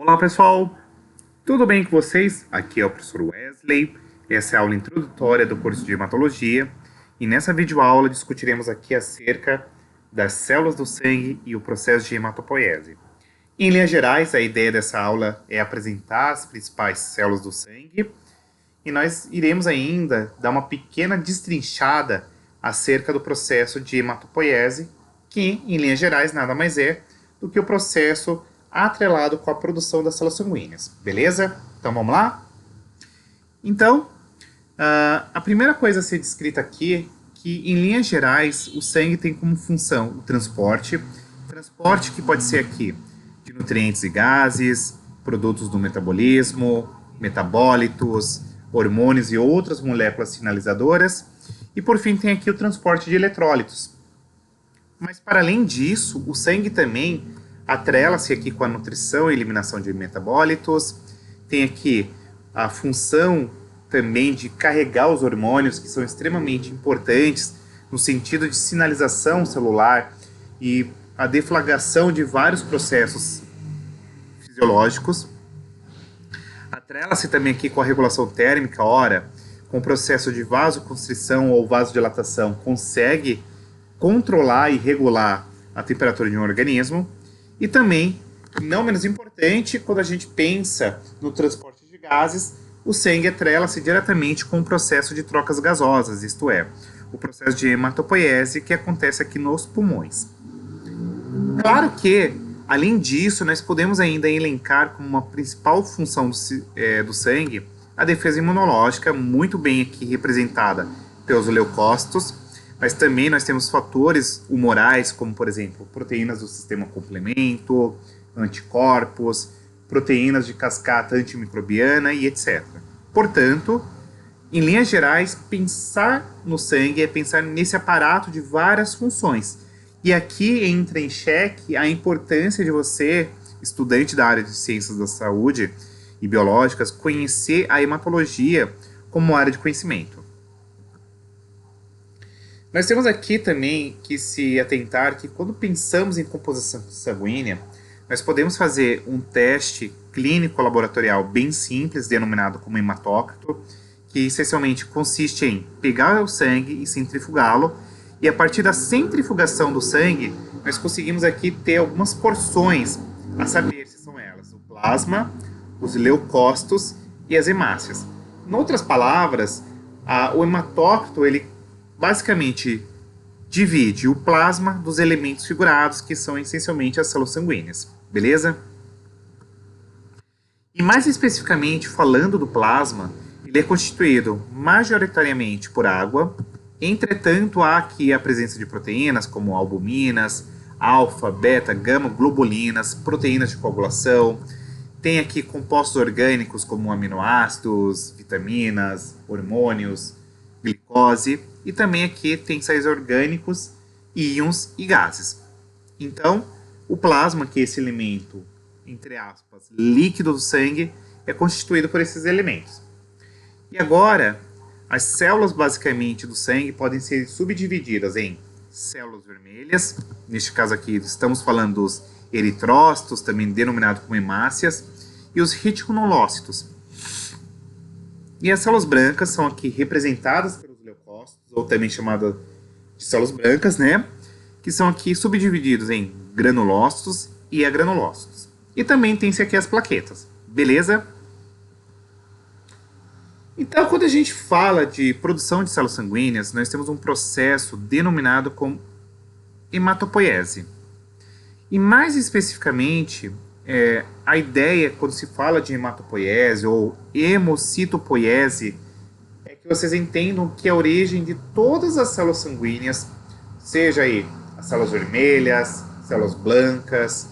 Olá pessoal, tudo bem com vocês? Aqui é o professor Wesley, essa é a aula introdutória do curso de hematologia e nessa videoaula discutiremos aqui acerca das células do sangue e o processo de hematopoiese. Em linhas gerais, a ideia dessa aula é apresentar as principais células do sangue e nós iremos ainda dar uma pequena destrinchada acerca do processo de hematopoiese, que em linhas gerais nada mais é do que o processo atrelado com a produção das células sanguíneas, beleza? Então vamos lá? Então, a primeira coisa a ser descrita aqui é que, em linhas gerais, o sangue tem como função o transporte que pode ser aqui de nutrientes e gases, produtos do metabolismo, metabólitos, hormônios e outras moléculas sinalizadoras, e por fim tem aqui o transporte de eletrólitos. Mas para além disso, o sangue também atrela-se aqui com a nutrição e eliminação de metabólitos. Tem aqui a função também de carregar os hormônios, que são extremamente importantes no sentido de sinalização celular e a deflagração de vários processos fisiológicos. Atrela-se também aqui com a regulação térmica, ora, com o processo de vasoconstrição ou vasodilatação, consegue controlar e regular a temperatura de um organismo. E também, não menos importante, quando a gente pensa no transporte de gases, o sangue atrela-se diretamente com o processo de trocas gasosas, isto é, o processo de hematopoiese que acontece aqui nos pulmões. Claro que, além disso, nós podemos ainda elencar como uma principal função do sangue a defesa imunológica, muito bem aqui representada pelos leucócitos, mas também nós temos fatores humorais, como, por exemplo, proteínas do sistema complemento, anticorpos, proteínas de cascata antimicrobiana e etc. Portanto, em linhas gerais, pensar no sangue é pensar nesse aparato de várias funções. E aqui entra em xeque a importância de você, estudante da área de ciências da saúde e biológicas, conhecer a hematologia como área de conhecimento. Nós temos aqui também que se atentar que quando pensamos em composição sanguínea, nós podemos fazer um teste clínico laboratorial bem simples, denominado como hematócrito, que essencialmente consiste em pegar o sangue e centrifugá-lo, e a partir da centrifugação do sangue, nós conseguimos aqui ter algumas porções, a saber se são elas o plasma, os leucócitos e as hemácias. Em outras palavras, o hematócrito, ele basicamente divide o plasma dos elementos figurados, que são essencialmente as células sanguíneas, beleza? E mais especificamente, falando do plasma, ele é constituído majoritariamente por água, entretanto há aqui a presença de proteínas como albuminas, alfa, beta, gama, globulinas, proteínas de coagulação, tem aqui compostos orgânicos como aminoácidos, vitaminas, hormônios, glicose, e também aqui tem sais orgânicos, íons e gases. Então, o plasma, que é esse elemento, entre aspas, líquido do sangue, é constituído por esses elementos. E agora, as células basicamente do sangue podem ser subdivididas em células vermelhas, neste caso aqui estamos falando dos eritrócitos, também denominados como hemácias, e os reticulonócitos. E as células brancas são aqui representadas pelos leucócitos, ou também chamadas de células brancas, né? Que são aqui subdivididos em granulócitos e agranulócitos. E também tem-se aqui as plaquetas, beleza? Então, quando a gente fala de produção de células sanguíneas, nós temos um processo denominado como hematopoiese. E mais especificamente, a ideia, quando se fala de hematopoiese ou hemocitopoiese, é que vocês entendam que a origem de todas as células sanguíneas, seja aí as células vermelhas, células brancas,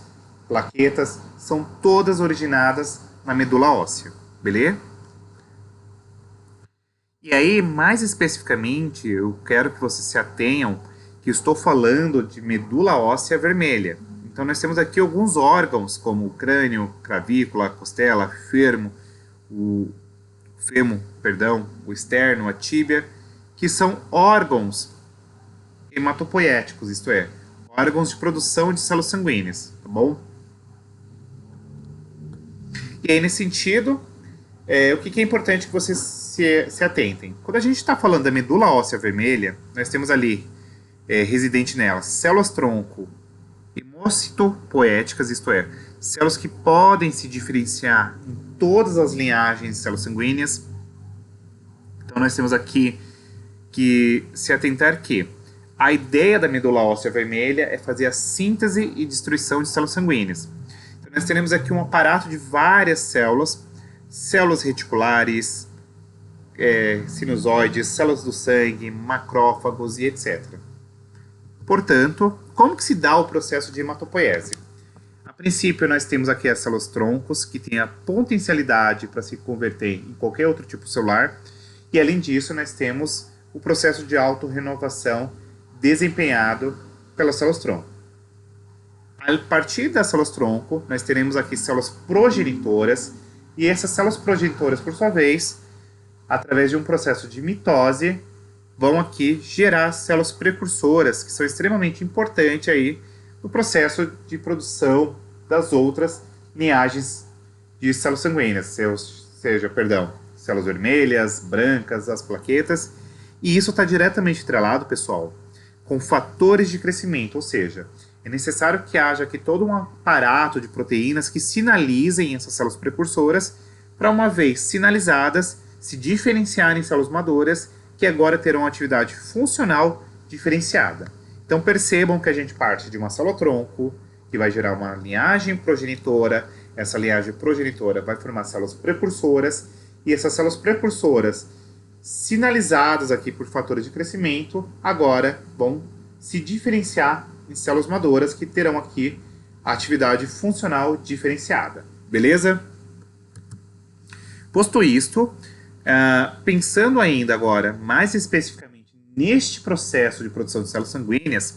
plaquetas, são todas originadas na medula óssea, beleza? E aí, mais especificamente, eu quero que vocês se atenham que estou falando de medula óssea vermelha. Então, nós temos aqui alguns órgãos, como o crânio, clavícula, costela, o externo, a tíbia, que são órgãos hematopoéticos, isto é, órgãos de produção de células sanguíneas, tá bom? E aí, nesse sentido, o que é importante que vocês se atentem? Quando a gente está falando da medula óssea vermelha, nós temos ali, residente nela, células-tronco hemocitopoéticas, isto é, células que podem se diferenciar em todas as linhagens de células sanguíneas. Então, nós temos aqui que se atentar que a ideia da medula óssea vermelha é fazer a síntese e destruição de células sanguíneas. Então, nós teremos aqui um aparato de várias células, células reticulares, sinusoides, células do sangue, macrófagos e etc. Portanto, como que se dá o processo de hematopoiese? A princípio, nós temos aqui as células troncos, que têm a potencialidade para se converter em qualquer outro tipo celular, e além disso, nós temos o processo de autorrenovação desempenhado pelas células tronco. A partir das células tronco, nós teremos aqui células progenitoras, e essas células progenitoras, por sua vez, através de um processo de mitose, vão aqui gerar células precursoras, que são extremamente importantes aí no processo de produção das outras linhagens de células sanguíneas, células vermelhas, brancas, as plaquetas, e isso está diretamente atrelado, pessoal, com fatores de crescimento, ou seja, é necessário que haja aqui todo um aparato de proteínas que sinalizem essas células precursoras para, uma vez sinalizadas, se diferenciarem em células maduras que agora terão atividade funcional diferenciada. Então percebam que a gente parte de uma célula-tronco, que vai gerar uma linhagem progenitora, essa linhagem progenitora vai formar células precursoras, e essas células precursoras, sinalizadas aqui por fatores de crescimento, agora vão se diferenciar em células maduras que terão aqui a atividade funcional diferenciada. Beleza? Posto isto, pensando ainda agora mais especificamente neste processo de produção de células sanguíneas,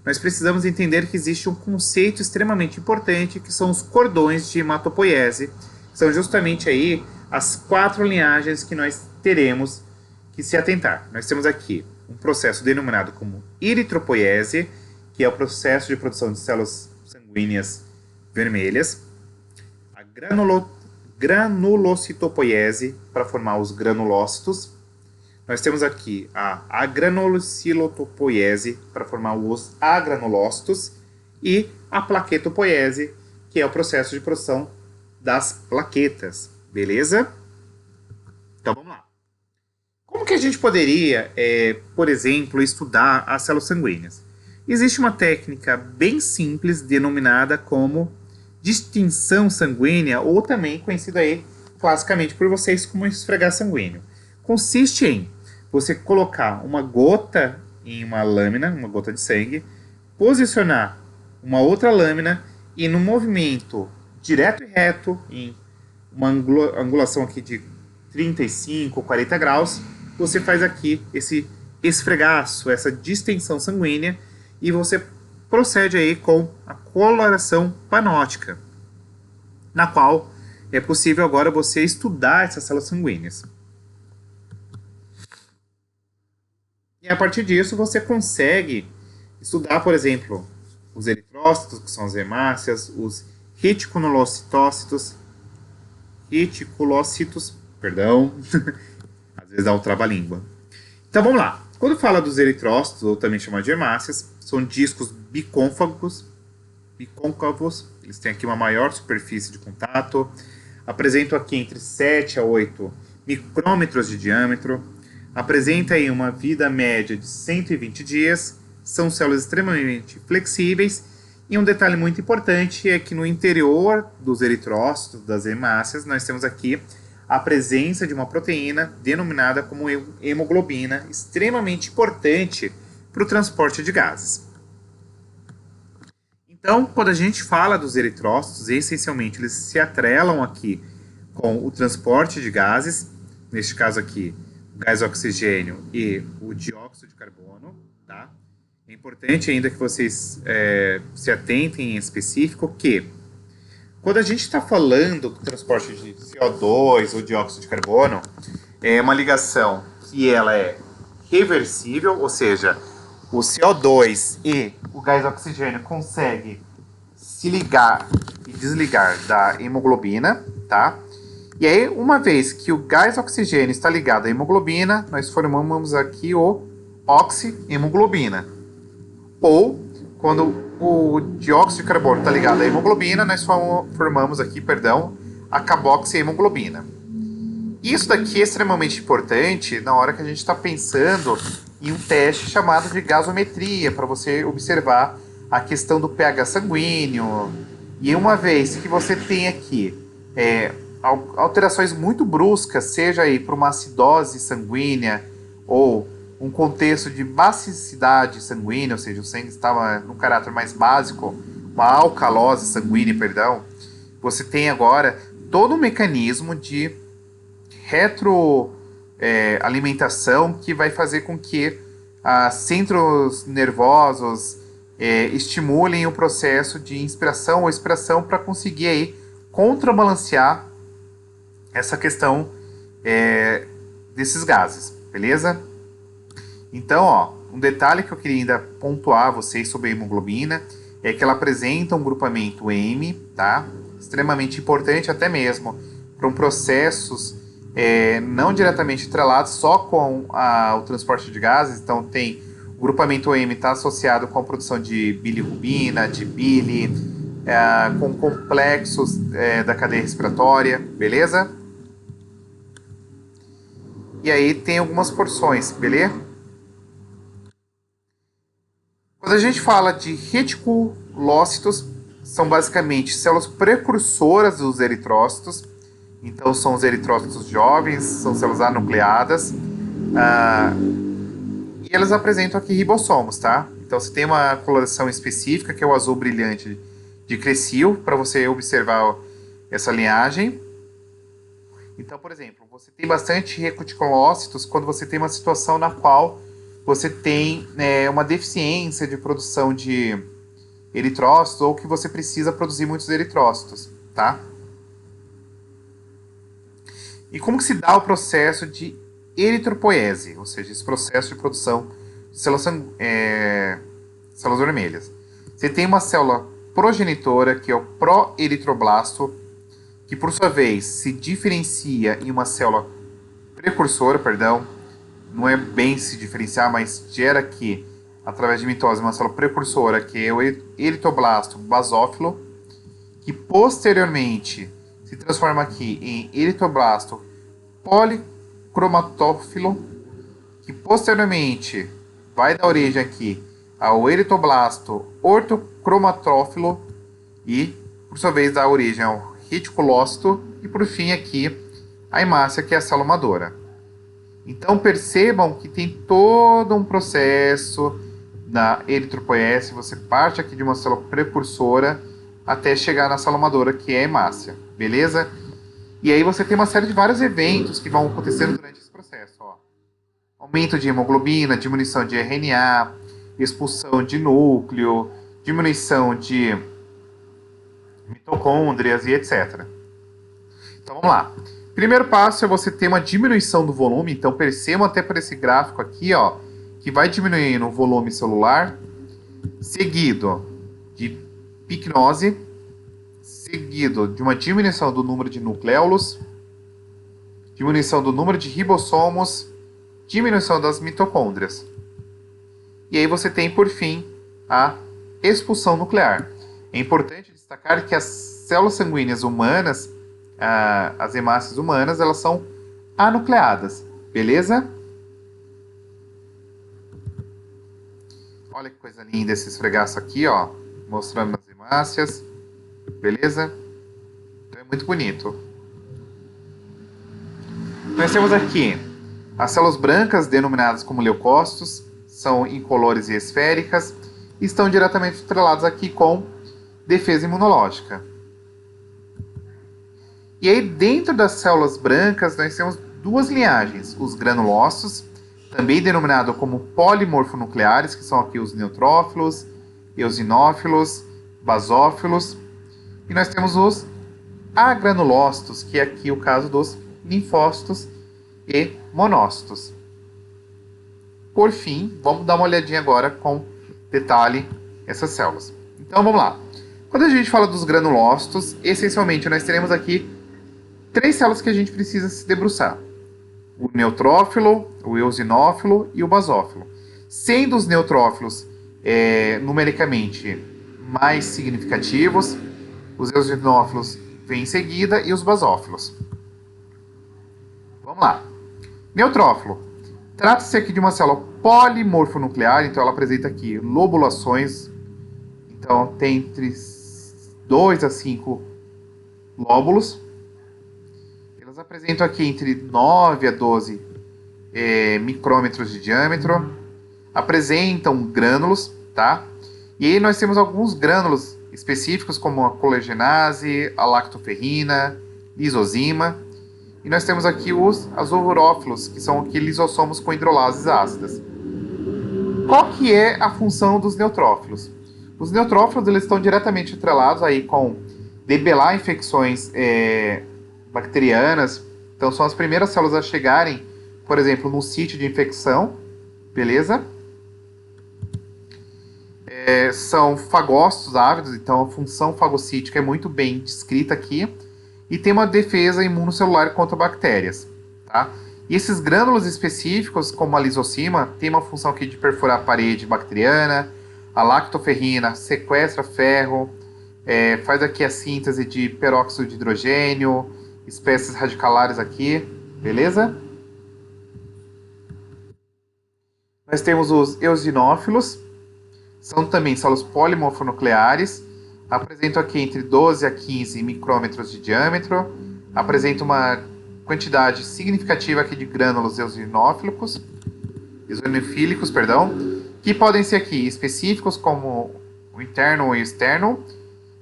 nós precisamos entender que existe um conceito extremamente importante, que são os cordões de hematopoiese, que são justamente aí as 4 linhagens que nós teremos que se atentar. Nós temos aqui um processo denominado como eritropoiese, que é o processo de produção de células sanguíneas vermelhas, a granulocitopoiese, para formar os granulócitos. Nós temos aqui a agranulocitopoiese, para formar os agranulócitos, e a plaquetopoiese, que é o processo de produção das plaquetas. Beleza? Então vamos lá. Como que a gente poderia, por exemplo, estudar as células sanguíneas? Existe uma técnica bem simples denominada como distinção sanguínea, ou também conhecida aí classicamente por vocês como esfregar sanguíneo. Consiste em você colocar uma gota em uma lâmina, uma gota de sangue, posicionar uma outra lâmina e no movimento direto e reto, em uma angulação aqui de 35 ou 40 graus, você faz aqui esse esfregaço, essa distensão sanguínea, e você procede aí com a coloração panótica, na qual é possível agora você estudar essas células sanguíneas. E a partir disso você consegue estudar, por exemplo, os eritrócitos, que são as hemácias, os reticulocitócitos, às vezes dá um trava-língua. Então vamos lá. Quando fala dos eritrócitos, ou também chamados de hemácias, são discos bicôncavos, eles têm aqui uma maior superfície de contato, apresentam aqui entre 7 a 8 micrômetros de diâmetro, apresenta aí uma vida média de 120 dias, são células extremamente flexíveis, e um detalhe muito importante é que no interior dos eritrócitos, das hemácias, nós temos aqui a presença de uma proteína denominada como hemoglobina, extremamente importante para o transporte de gases. Então, quando a gente fala dos eritrócitos, essencialmente eles se atrelam aqui com o transporte de gases, neste caso aqui, o gás oxigênio e o dióxido de carbono, tá? É importante ainda que vocês se atentem em específico que, quando a gente está falando do transporte de CO2 ou dióxido de carbono, é uma ligação que ela é reversível, ou seja, o CO2 e o gás oxigênio conseguem se ligar e desligar da hemoglobina, tá? E aí, uma vez que o gás oxigênio está ligado à hemoglobina, nós formamos aqui o oxihemoglobina. Ou, quando o dióxido de carbono está ligado à hemoglobina, nós formamos aqui, a carboxihemoglobina. Isso daqui é extremamente importante na hora que a gente está pensando em um teste chamado de gasometria, para você observar a questão do pH sanguíneo. E uma vez que você tem aqui alterações muito bruscas, seja aí para uma acidose sanguínea ou um contexto de basicidade sanguínea, ou seja, o sangue estava num caráter mais básico, uma alcalose sanguínea, você tem agora todo um mecanismo de retroalimentação que vai fazer com que centros nervosos estimulem o processo de inspiração ou expiração para conseguir aí contrabalancear essa questão desses gases, beleza? Então, um detalhe que eu queria ainda pontuar a vocês sobre a hemoglobina é que ela apresenta um grupamento M, tá? Extremamente importante até mesmo para processos não diretamente atrelados só com o transporte de gases. Então, tem o grupamento M está associado com a produção de bilirrubina, de bile, com complexos da cadeia respiratória, beleza? E aí tem algumas porções, beleza? Quando a gente fala de reticulócitos, são basicamente células precursoras dos eritrócitos. Então são os eritrócitos jovens, são células anucleadas. E elas apresentam aqui ribossomos, tá? Então você tem uma coloração específica, que é o azul brilhante de Crecil, para você observar essa linhagem. Então, por exemplo, você tem bastante reticulócitos quando você tem uma situação na qual você tem uma deficiência de produção de eritrócitos ou que você precisa produzir muitos eritrócitos, tá? E como que se dá o processo de eritropoese, ou seja, esse processo de produção de células vermelhas? Você tem uma célula progenitora, que é o proeritroblasto, que por sua vez se diferencia em uma célula precursora, não é bem se diferenciar, mas gera aqui, através de mitose, uma célula precursora, que é o eritroblasto basófilo, que posteriormente se transforma aqui em eritroblasto policromatófilo, que posteriormente vai dar origem aqui ao eritroblasto ortocromatófilo e, por sua vez, dá origem ao reticulócito e, por fim, aqui a hemácia, que é a célula madura. Então percebam que tem todo um processo na eritropoiese. Você parte aqui de uma célula precursora até chegar na célula madura, que é a hemácia, beleza? E aí você tem uma série de vários eventos que vão acontecendo durante esse processo. Aumento de hemoglobina, diminuição de RNA, expulsão de núcleo, diminuição de mitocôndrias e etc. Então vamos lá. Primeiro passo é você ter uma diminuição do volume. Então percebam até por esse gráfico aqui, que vai diminuindo o volume celular, seguido de picnose, seguido de uma diminuição do número de nucleolos, diminuição do número de ribossomos, diminuição das mitocôndrias. E aí você tem, por fim, a expulsão nuclear. É importante destacar que as células sanguíneas humanas, as hemácias humanas, elas são anucleadas, beleza? Olha que coisa linda esse esfregaço aqui, mostrando as hemácias, beleza? Então é muito bonito. Nós temos aqui as células brancas, denominadas como leucócitos, são incolores e esféricas, e estão diretamente atreladas aqui com defesa imunológica. E aí, dentro das células brancas, nós temos duas linhagens: os granulócitos, também denominado como polimorfonucleares, que são aqui os neutrófilos, eosinófilos, basófilos, e nós temos os agranulócitos, que é aqui o caso dos linfócitos e monócitos. Por fim, vamos dar uma olhadinha agora com detalhe essas células. Então vamos lá. Quando a gente fala dos granulócitos, essencialmente nós teremos aqui três células que a gente precisa se debruçar: o neutrófilo, o eosinófilo e o basófilo. Sendo os neutrófilos numericamente mais significativos, os eosinófilos vêm em seguida e os basófilos. Vamos lá. Neutrófilo. Trata-se aqui de uma célula polimorfonuclear, então ela apresenta aqui lobulações. Então tem entre 2 a 5 lóbulos. Elas apresentam aqui entre 9 a 12 micrômetros de diâmetro. Apresentam grânulos, tá? E aí nós temos alguns grânulos específicos, como a collagenase, a lactoferrina, lisozima. E nós temos aqui os azovurófilos, que são aqui lisossomos com hidrolases ácidas. Qual que é a função dos neutrófilos? Os neutrófilos eles estão diretamente atrelados aí com debelar infecções bacterianas. Então são as primeiras células a chegarem, por exemplo, no sítio de infecção, beleza? São fagócitos ávidos, então a função fagocítica é muito bem descrita aqui. E tem uma defesa imunocelular contra bactérias, tá? E esses grânulos específicos, como a lisocima, tem uma função aqui de perfurar a parede bacteriana. A lactoferrina sequestra ferro, faz aqui a síntese de peróxido de hidrogênio, espécies radicalares aqui, beleza? Nós temos os eosinófilos, são também células polimorfonucleares, apresentam aqui entre 12 a 15 micrômetros de diâmetro, apresentam uma quantidade significativa aqui de grânulos eosinofílicos, que podem ser aqui específicos como o interno e o externo,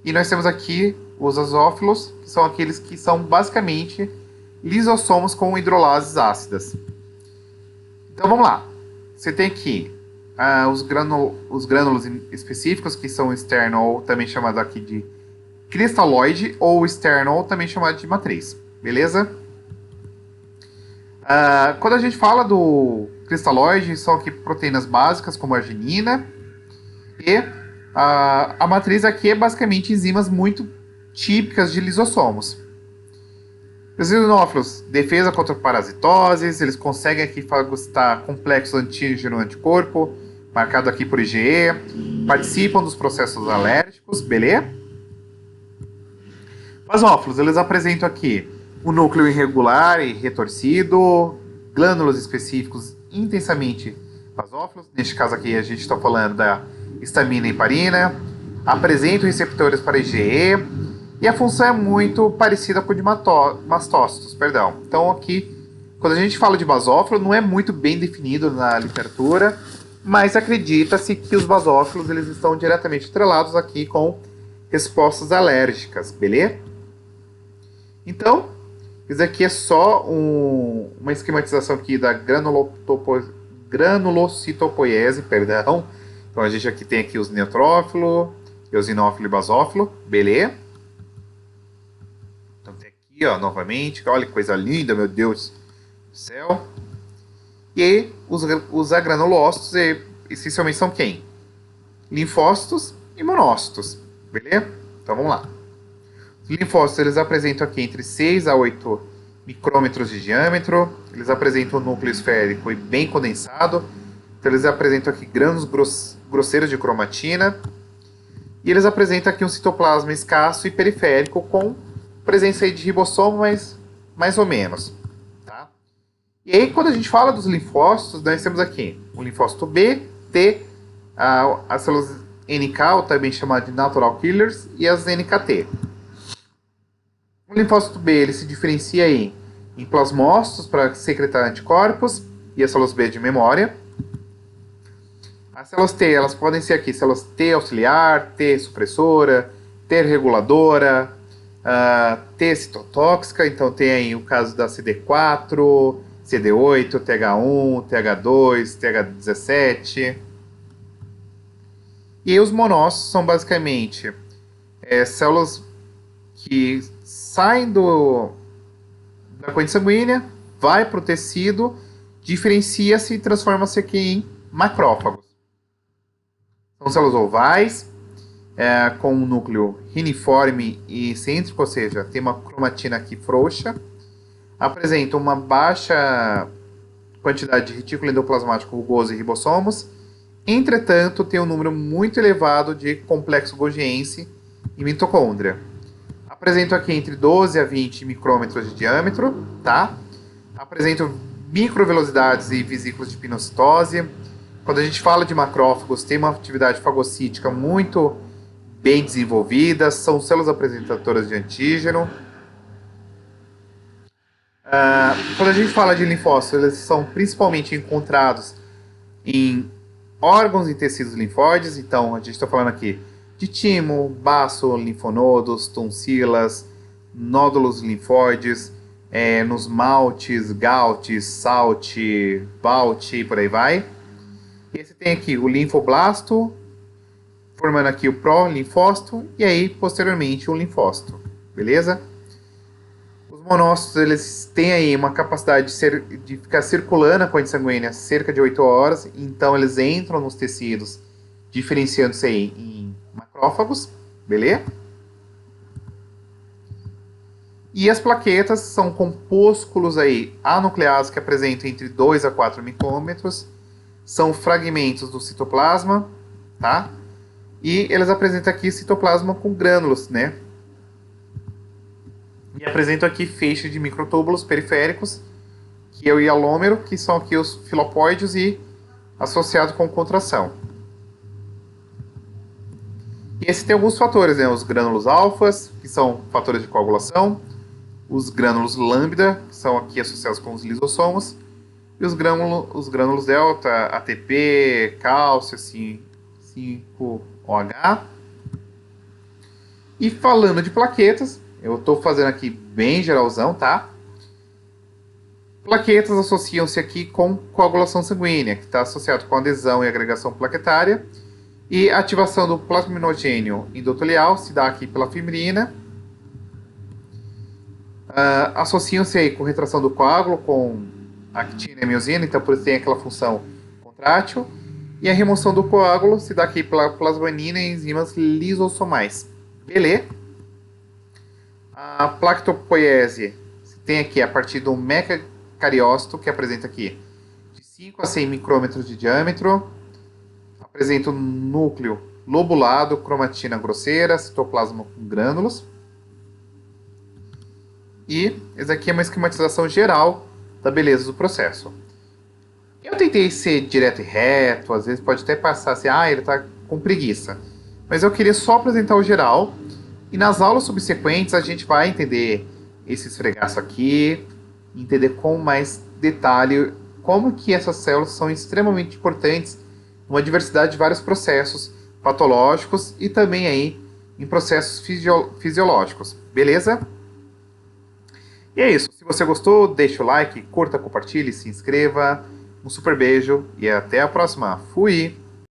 e nós temos aqui os azófilos, que são aqueles que são basicamente lisossomos com hidrolases ácidas. Então vamos lá, você tem aqui os grânulos específicos, que são externo, ou também chamado aqui de cristalóide, ou externo, ou também chamado de matriz, beleza? Quando a gente fala do cristalóide, são aqui proteínas básicas, como a arginina, e a matriz aqui é basicamente enzimas muito típicas de lisossomos. Os eosinófilos, defesa contra parasitoses, eles conseguem aqui fagocitar complexos antígeno-anticorpo, marcado aqui por IgE, participam dos processos alérgicos, beleza? Basófilos, eles apresentam aqui um núcleo irregular e retorcido, glândulos específicos intensamente basófilos, neste caso aqui a gente está falando da histamina e heparina, apresentam receptores para IgE, e a função é muito parecida com a de mastócitos, perdão. Então aqui, quando a gente fala de basófilo, não é muito bem definido na literatura, mas acredita-se que os basófilos eles estão diretamente atrelados aqui com respostas alérgicas, beleza? Então, isso aqui é só uma esquematização aqui da granulocitopoiese, perdão. Então a gente aqui tem aqui os neutrófilo, eosinófilo e basófilo, beleza? Então tem aqui, ó, novamente, olha que coisa linda, meu Deus do céu. E aí, os agranulócitos, essencialmente são quem? Linfócitos e monócitos, beleza? Então vamos lá. Os linfócitos, eles apresentam aqui entre 6 a 8 micrômetros de diâmetro, eles apresentam um núcleo esférico e bem condensado, então eles apresentam aqui grânulos grosseiros de cromatina, e eles apresentam aqui um citoplasma escasso e periférico com presença aí de ribossomo, mas mais ou menos. Tá? E aí, quando a gente fala dos linfócitos, nós temos aqui o linfócito B, T, as células NK, ou também chamado de natural killers, e as NKT. O linfócito B ele se diferencia em plasmócitos para secretar anticorpos e as células B de memória. As células T elas podem ser aqui células T auxiliar, T supressora, T reguladora, T citotóxica, então tem aí o caso da CD4, CD8, TH1, TH2, TH17. E aí os monócitos são basicamente células que saem da corrente sanguínea, vai para o tecido, diferencia-se e transforma-se aqui em macrófagos. São células ovais com um núcleo reniforme e cêntrico, ou seja, tem uma cromatina aqui frouxa. Apresenta uma baixa quantidade de retículo endoplasmático rugoso e ribossomos. Entretanto, tem um número muito elevado de complexo golgiense e mitocôndria. Apresento aqui entre 12 a 20 micrômetros de diâmetro, tá? Apresento microvelocidades e vesículas de pinocitose. Quando a gente fala de macrófagos, tem uma atividade fagocítica muito bem desenvolvida, são células apresentadoras de antígeno. Quando a gente fala de linfócitos, eles são principalmente encontrados em órgãos e tecidos linfóides, então a gente está falando aqui de timo, baço, linfonodos, tonsilas, nódulos linfóides, nos maltes, gautes, salte, balte e por aí vai. E você tem aqui o linfoblasto, formando aqui o prolinfócito e aí posteriormente o linfócito, beleza? Os monócitos, eles têm aí uma capacidade de ficar circulando a corrente sanguínea cerca de 8 horas, então eles entram nos tecidos, diferenciando-se aí em macrófagos, beleza? E as plaquetas são compúsculos aí anucleados que apresentam entre 2 a 4 micrômetros, são fragmentos do citoplasma, tá? E eles apresentam aqui citoplasma com grânulos, né? E apresento aqui feixes de microtúbulos periféricos, que é o hialômero, que são aqui os filopóides e associado com contração. E esse tem alguns fatores, né? Os grânulos alfas, que são fatores de coagulação, os grânulos lambda, que são aqui associados com os lisossomos, e os grânulos delta, ATP, cálcio, 5OH. E falando de plaquetas, eu estou fazendo aqui bem geralzão, tá? Plaquetas associam-se aqui com coagulação sanguínea, que está associado com adesão e agregação plaquetária. E a ativação do plasminogênio endotelial se dá aqui pela fibrina. Associam-se aí com retração do coágulo, com actina e miosina, então por isso tem aquela função contrátil. E a remoção do coágulo se dá aqui pela plasmanina e enzimas lisossomais. Beleza? A plaquetopoiese se tem aqui a partir do mecacariócito, que apresenta aqui de 5 a 100 micrômetros de diâmetro. Apresenta um núcleo lobulado, cromatina grosseira, citoplasma com grânulos. E esse aqui é uma esquematização geral da beleza do processo. Eu tentei ser direto e reto, às vezes pode até passar assim, ele está com preguiça. Mas eu queria só apresentar o geral. E nas aulas subsequentes a gente vai entender esse esfregaço aqui, entender com mais detalhe como que essas células são extremamente importantes numa diversidade de vários processos patológicos e também aí em processos fisiológicos, beleza? E é isso, se você gostou, deixa o like, curta, compartilhe, se inscreva, um super beijo e até a próxima. Fui!